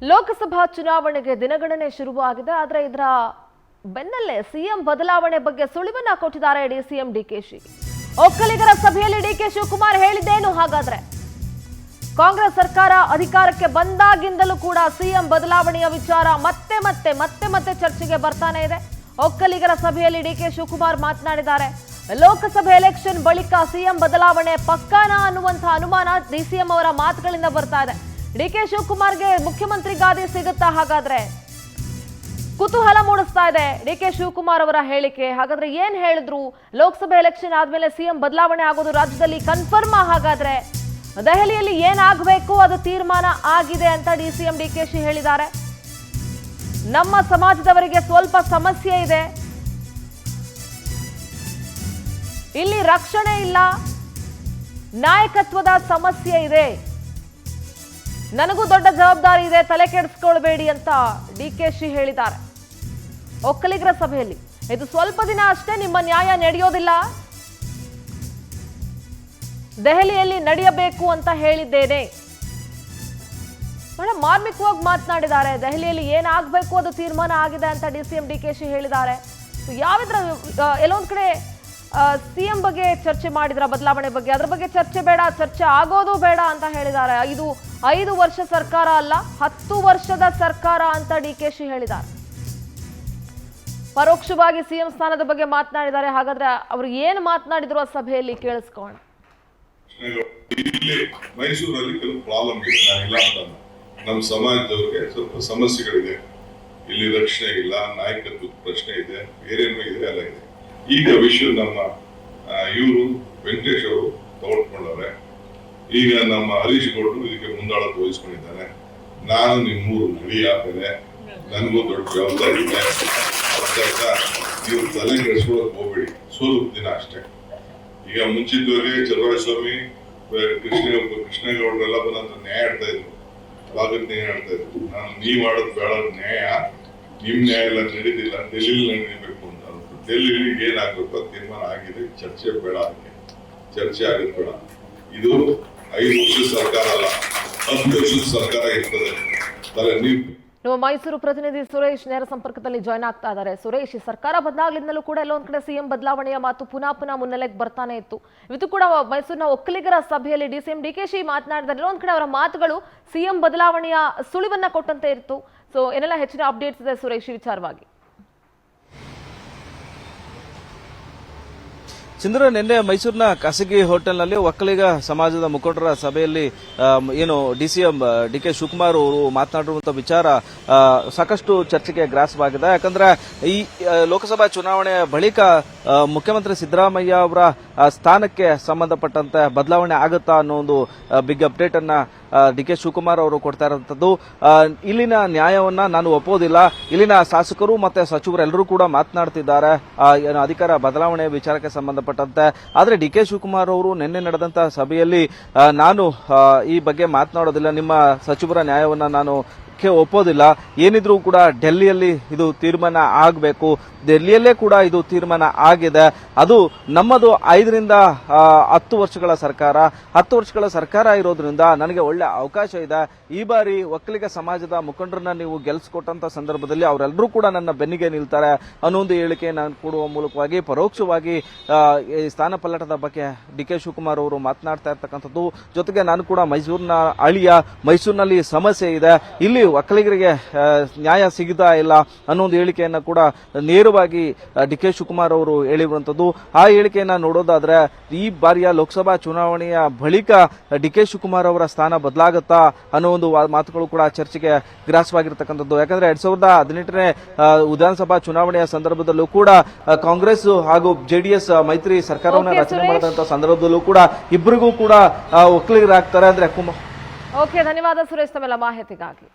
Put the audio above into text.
ಲೋಕಸಭಾ ಚುನಾವಣೆಗೆ ದಿನಗಣನೆ ಶುರುವಾಗಿದೆ. ಆದರೆ ಇದರ ಬೆನ್ನಲ್ಲೇ ಸಿಎಂ ಬದಲಾವಣೆ ಬಗ್ಗೆ ಸುಳಿವನ್ನ ಕೊಟ್ಟಿದ್ದಾರೆ ಡಿಸಿಎಂ ಡಿಕೆಶಿ. ಒಕ್ಕಲಿಗರ ಸಭೆಯಲ್ಲಿ ಡಿಕೆ ಶಿವಕುಮಾರ್ ಹೇಳಿದ್ದೇನು? ಹಾಗಾದ್ರೆ ಕಾಂಗ್ರೆಸ್ ಸರ್ಕಾರ ಅಧಿಕಾರಕ್ಕೆ ಬಂದಾಗಿಂದಲೂ ಕೂಡ ಸಿಎಂ ಬದಲಾವಣೆಯ ವಿಚಾರ ಮತ್ತೆ ಚರ್ಚೆಗೆ ಬರ್ತಾನೆ ಇದೆ. ಒಕ್ಕಲಿಗರ ಸಭೆಯಲ್ಲಿ ಡಿಕೆ ಶಿವಕುಮಾರ್ ಮಾತನಾಡಿದ್ದಾರೆ. ಲೋಕಸಭೆ ಎಲೆಕ್ಷನ್ ಬಳಿಕ ಸಿಎಂ ಬದಲಾವಣೆ ಪಕ್ಕಾನ ಅನ್ನುವಂತಹ ಅನುಮಾನ ಡಿಸಿಎಂ ಅವರ ಮಾತುಗಳಿಂದ ಬರ್ತಾ ಇದೆ. ಡಿಕೆ ಶಿವಕುಮಾರ್ಗೆ ಮುಖ್ಯಮಂತ್ರಿ ಗಾದಿ ಸಿಗುತ್ತಾ? ಹಾಗಾದ್ರೆ ಕುತೂಹಲ ಮೂಡಿಸ್ತಾ ಇದೆ ಡಿಕೆ ಶಿವಕುಮಾರ್ ಅವರ ಹೇಳಿಕೆ. ಹಾಗಾದ್ರೆ ಏನ್ ಹೇಳಿದ್ರು? ಲೋಕಸಭೆ ಎಲೆಕ್ಷನ್ ಆದ್ಮೇಲೆ ಸಿಎಂ ಬದಲಾವಣೆ ಆಗೋದು ರಾಜ್ಯದಲ್ಲಿ ಕನ್ಫರ್ಮ್? ಹಾಗಾದ್ರೆ ದೆಹಲಿಯಲ್ಲಿ ಏನಾಗಬೇಕು ಅದು ತೀರ್ಮಾನ ಆಗಿದೆ ಅಂತ ಡಿಸಿಎಂ ಡಿಕೆಶಿ ಹೇಳಿದ್ದಾರೆ. ನಮ್ಮ ಸಮಾಜದವರಿಗೆ ಸ್ವಲ್ಪ ಸಮಸ್ಯೆ ಇದೆ, ಇಲ್ಲಿ ರಕ್ಷಣೆ ಇಲ್ಲ, ನಾಯಕತ್ವದ ಸಮಸ್ಯೆ ಇದೆ, ನನಗೂ ದೊಡ್ಡ ಜವಾಬ್ದಾರಿ ಇದೆ, ತಲೆ ಕೆಡಿಸ್ಕೊಳ್ಬೇಡಿ ಅಂತ ಡಿಕೆಶಿ ಹೇಳಿದ್ದಾರೆ ಒಕ್ಕಲಿಗರ ಸಭೆಯಲ್ಲಿ. ಇದು ಸ್ವಲ್ಪ ದಿನ ಅಷ್ಟೇ, ನಿಮ್ಮ ನ್ಯಾಯ ನಡೆಯೋದಿಲ್ಲ, ದೆಹಲಿಯಲ್ಲಿ ನಡೆಯಬೇಕು ಅಂತ ಹೇಳಿದ್ದೇನೆ. ಬಹಳ ಮಾರ್ಮಿಕವಾಗಿ ಮಾತನಾಡಿದ್ದಾರೆ. ದೆಹಲಿಯಲ್ಲಿ ಏನಾಗಬೇಕು ಅದು ತೀರ್ಮಾನ ಆಗಿದೆ ಅಂತ ಡಿಸಿಎಂ ಡಿಕೆಶಿ ಹೇಳಿದ್ದಾರೆ. ಯಾವಿದ್ರ ಎಲ್ಲೊಂದ್ ಕಡೆ ಸಿಎಂ ಬಗ್ಗೆ ಚರ್ಚೆ ಮಾಡಿದ್ರ, ಬದಲಾವಣೆ ಬಗ್ಗೆ, ಅದ್ರ ಬಗ್ಗೆ ಚರ್ಚೆ ಬೇಡ, ಚರ್ಚೆ ಆಗೋದು ಬೇಡ ಅಂತ ಹೇಳಿದ್ದಾರೆ. ಇದು 5 ವರ್ಷ ಸರ್ಕಾರ ಅಲ್ಲ, 10 ವರ್ಷದ ಸರ್ಕಾರ ಅಂತ ಡಿಕೆಶಿ ಹೇಳಿದ್ದಾರೆ. ಪರೋಕ್ಷವಾಗಿ ಸಿಎಂ ಸ್ಥಾನದ ಬಗ್ಗೆ ಮಾತನಾಡಿದ್ದಾರೆ. ಹಾಗಾದ್ರೆ ಅವರು ಏನು ಮಾತನಾಡಿದ್ರು ಆ ಸಭೆಯಲ್ಲಿ ಕೇಳಿಸ್ಕೋಣ. ಮೈಸೂರಲ್ಲಿ ಕೆಲವು ಪ್ರಾಬ್ಲಮ್ ಇದೆ, ನಾನಿಲ್ಲ ಅಂತ. ನಮ್ಮ ಸಮಾಜದವ್ರಿಗೆ ಸ್ವಲ್ಪ ಸಮಸ್ಯೆಗಳಿದೆ, ಇಲ್ಲಿ ರಕ್ಷಣೆ ಇಲ್ಲ, ನಾಯಕತ್ವದ ಪ್ರಶ್ನೆ ಇದೆ, ಬೇರೇನೂ ಇದೆ, ಎಲ್ಲ ಇದೆ. ಈಗ ವಿಷಯ ನಮ್ಮ ಇವರು ವೆಂಕಟೇಶ್ ಅವರು ತಗೊಳ್ಕೊಂಡವ್ರೆ. ಈಗ ನಮ್ಮ ಹರೀಶ್ ಗೌಡರು ಇದಕ್ಕೆ ಮುಂದಾಳತ್ವ ವಹಿಸ್ಕೊಂಡಿದ್ದಾನೆ. ನಾನು ನಿಮ್ಮೂರು ನಡಿ ಆದ್ಮೇಲೆ ನನಗೂ ದೊಡ್ಡ ಜವಾಬ್ದಾರಿ ಇದೆ. ನೀವು ತಲೆ ಕೆಡಿಸ್ಕೊಳಕ್ ಹೋಗ್ಬೇಡಿ, ಸ್ವಲ್ಪ ದಿನ ಅಷ್ಟೇ. ಈಗ ಮುಂಚಿತವರೆಗೆ ಚಲುವರಾಯಸ್ವಾಮಿ, ಕೃಷ್ಣೇಗೌಡರೆಲ್ಲ ಬಂದ ನ್ಯಾಯ ಆಡ್ತಾ ಇದ್ರು, ಭಾಗದ ನ್ಯಾಯ ಆಡ್ತಾ ಇದ್ರು. ನಾನು ನೀವ್ ಆಡೋದು ಬೇಡ, ನ್ಯಾಯ ನಿಮ್ ನ್ಯಾಯ ಎಲ್ಲ ನಡೀತಿಲ್ಲ, ಡೆಲ್ಲಿಲಿ ನಡೀಬೇಕು ಅಂತ. ಡೆಲ್ಲಿಲಿ ಏನಾಗ್ಬೇಕು ಅದು ತೀರ್ಮಾನ ಆಗಿದೆ, ಚರ್ಚೆ ಬೇಡ, ಅದಕ್ಕೆ ಚರ್ಚೆ ಆಗೋದು ಬೇಡ. ಇದು 5 ವರ್ಷದ ಸರ್ಕಾರ ಅಲ್ಲ, 10 ವರ್ಷದ ಸರ್ಕಾರ ಇರ್ತದೆ. ನಮ್ಮ ಮೈಸೂರು ಪ್ರತಿನಿಧಿ ಸುರೇಶ್ ನೇರ ಸಂಪರ್ಕದಲ್ಲಿ ಜಾಯ್ನ್ ಆಗ್ತಾ ಇದ್ದಾರೆ. ಸುರೇಶ್, ಸರ್ಕಾರ ಬದಲಾಗ್ಲಿಂದಲೂ ಕೂಡ ಎಲ್ಲೊಂದ್ ಕಡೆ ಸಿಎಂ ಬದಲಾವಣೆಯ ಮಾತು ಪುನಃ ಮುನ್ನೆಲೆಗೆ ಬರ್ತಾನೆ ಇತ್ತು. ಇವತ್ತು ಕೂಡ ಮೈಸೂರಿನ ಒಕ್ಕಲಿಗರ ಸಭೆಯಲ್ಲಿ ಡಿಸಿಎಂ ಡಿಕೆಶಿ ಮಾತನಾಡಿದ್ದಾರೆ. ಎಲ್ಲೊಂದ್ ಕಡೆ ಅವರ ಮಾತುಗಳು ಸಿಎಂ ಬದಲಾವಣೆಯ ಸುಳಿವನ್ನ ಕೊಟ್ಟಂತೆ ಇತ್ತು. ಸೊ ಏನೆಲ್ಲ ಹೆಚ್ಚಿನ ಅಪ್ಡೇಟ್ಸ್ ಇದೆ ಸುರೇಶ್ ವಿಚಾರವಾಗಿ? ಚಂದ್ರ, ನಿನ್ನೆ ಮೈಸೂರಿನ ಖಾಸಗಿ ಹೋಟೆಲ್ನಲ್ಲಿ ಒಕ್ಕಲಿಗ ಸಮಾಜದ ಮುಖಂಡರ ಸಭೆಯಲ್ಲಿ ಏನು ಡಿಸಿಎಂ ಡಿಕೆ ಶಿವಕುಮಾರ್ ಅವರು ಮಾತನಾಡಿರುವಂತಹ ವಿಚಾರ ಸಾಕಷ್ಟು ಚರ್ಚೆಗೆ ಗ್ರಾಸವಾಗಿದೆ. ಯಾಕಂದ್ರೆ ಈ ಲೋಕಸಭಾ ಚುನಾವಣೆಯ ಬಳಿಕ ಮುಖ್ಯಮಂತ್ರಿ ಸಿದ್ದರಾಮಯ್ಯ ಅವರ ಸ್ಥಾನಕ್ಕೆ ಸಂಬಂಧಪಟ್ಟಂತೆ ಬದಲಾವಣೆ ಆಗುತ್ತಾ ಅನ್ನೋ ಒಂದು ಬಿಗ್ ಅಪ್ಡೇಟ್ ಅನ್ನ ಡಿಕೆ ಶಿವಕುಮಾರ್ ಅವರು ಕೊಡ್ತಾ ಇರುವಂತದ್ದು. ಇಲ್ಲಿನ ನ್ಯಾಯವನ್ನ ನಾನು ಒಪ್ಪೋದಿಲ್ಲ, ಇಲ್ಲಿನ ಶಾಸಕರು ಮತ್ತೆ ಸಚಿವರೆಲ್ಲರೂ ಕೂಡ ಮಾತನಾಡ್ತಿದ್ದಾರೆ ಅಧಿಕಾರ ಬದಲಾವಣೆ ವಿಚಾರಕ್ಕೆ ಸಂಬಂಧಪಟ್ಟಂತೆ. ಆದ್ರೆ ಡಿಕೆ ಶಿವಕುಮಾರ್ ಅವರು ನಿನ್ನೆ ನಡೆದಂತಹ ಸಭೆಯಲ್ಲಿ ನಾನು ಈ ಬಗ್ಗೆ ಮಾತನಾಡೋದಿಲ್ಲ, ನಿಮ್ಮ ಸಚಿವರ ನ್ಯಾಯವನ್ನ ನಾನು ಒಪ್ಪೋದಿಲ್ಲ, ಏನಿದ್ರೂ ಕೂಡ ಡೆಲ್ಲಿಯಲ್ಲಿ ಇದು ತೀರ್ಮಾನ ಆಗಬೇಕು, ಡೆಲ್ಲಿಯಲ್ಲೇ ಕೂಡ ಇದು ತೀರ್ಮಾನ ಆಗಿದೆ, ಅದು ನಮ್ಮದು 5 ರಿಂದ 10 ವರ್ಷಗಳ ಸರ್ಕಾರ, 10 ವರ್ಷಗಳ ಸರ್ಕಾರ ಇರೋದ್ರಿಂದ ನನಗೆ ಒಳ್ಳೆ ಅವಕಾಶ ಇದೆ. ಈ ಬಾರಿ ಒಕ್ಕಲಿಗ ಸಮಾಜದ ಮುಖಂಡರನ್ನ ನೀವು ಗೆಲ್ಸ್ಕೊಟ್ಟಂತ ಸಂದರ್ಭದಲ್ಲಿ ಅವರೆಲ್ಲರೂ ಕೂಡ ನನ್ನ ಬೆನ್ನಿಗೆ ನಿಲ್ತಾರೆ ಅನ್ನೋ ಒಂದು ಹೇಳಿಕೆ ನಾನು ಕೊಡುವ ಮೂಲಕವಾಗಿ ಪರೋಕ್ಷವಾಗಿ ಈ ಸ್ಥಾನ ಪಲ್ಲಟದ ಬಗ್ಗೆ ಡಿಕೆ ಶಿವಕುಮಾರ್ ಅವರು ಮಾತನಾಡ್ತಾ ಇರ್ತಕ್ಕಂಥದ್ದು. ಜೊತೆಗೆ ನಾನು ಕೂಡ ಮೈಸೂರಿನ ಅಳಿಯ, ಮೈಸೂರಿನಲ್ಲಿ ಸಮಸ್ಯೆ ಇದೆ, ಇಲ್ಲಿ ಒಕ್ಕಲಿಗರಿಗೆ ನ್ಯಾಯ ಸಿಗುತ್ತಾ ಇಲ್ಲ ಅನ್ನೋ ಒಂದು ಹೇಳಿಕೆಯನ್ನ ಕೂಡ ನೇರವಾಗಿ ಡಿಕೆ ಶಿವಕುಮಾರ್ ಅವರು ಹೇಳಿರುವಂತದ್ದು. ಆ ಹೇಳಿಕೆಯನ್ನ ನೋಡೋದಾದ್ರೆ ಈ ಬಾರಿಯ ಲೋಕಸಭಾ ಚುನಾವಣೆಯ ಬಳಿಕ ಡಿಕೆ ಶಿವಕುಮಾರ್ ಅವರ ಸ್ಥಾನ ಬದಲಾಗುತ್ತಾ ಅನ್ನೋ ಒಂದು ಮಾತುಗಳು ಕೂಡ ಚರ್ಚೆಗೆ ಗ್ರಾಸವಾಗಿರ್ತಕ್ಕಂಥದ್ದು. ಯಾಕಂದ್ರೆ 2018ನೇ ವಿಧಾನಸಭಾ ಚುನಾವಣೆಯ ಸಂದರ್ಭದಲ್ಲೂ ಕೂಡ ಕಾಂಗ್ರೆಸ್ ಹಾಗೂ ಜೆಡಿಎಸ್ ಮೈತ್ರಿ ಸರ್ಕಾರವನ್ನು ರಚನೆ ಮಾಡಿದಂತಹ ಸಂದರ್ಭದಲ್ಲೂ ಕೂಡ ಇಬ್ಬರಿಗೂ ಕೂಡ ಒಕ್ಕಲಿಗರಾಗ್ತಾರೆ. ಅಂದ್ರೆ ಓಕೆ, ಧನ್ಯವಾದ ಸುರೇಶ್ ತಮ್ಮೆಲ್ಲ ಮಾಹಿತಿಗಾಗಿ.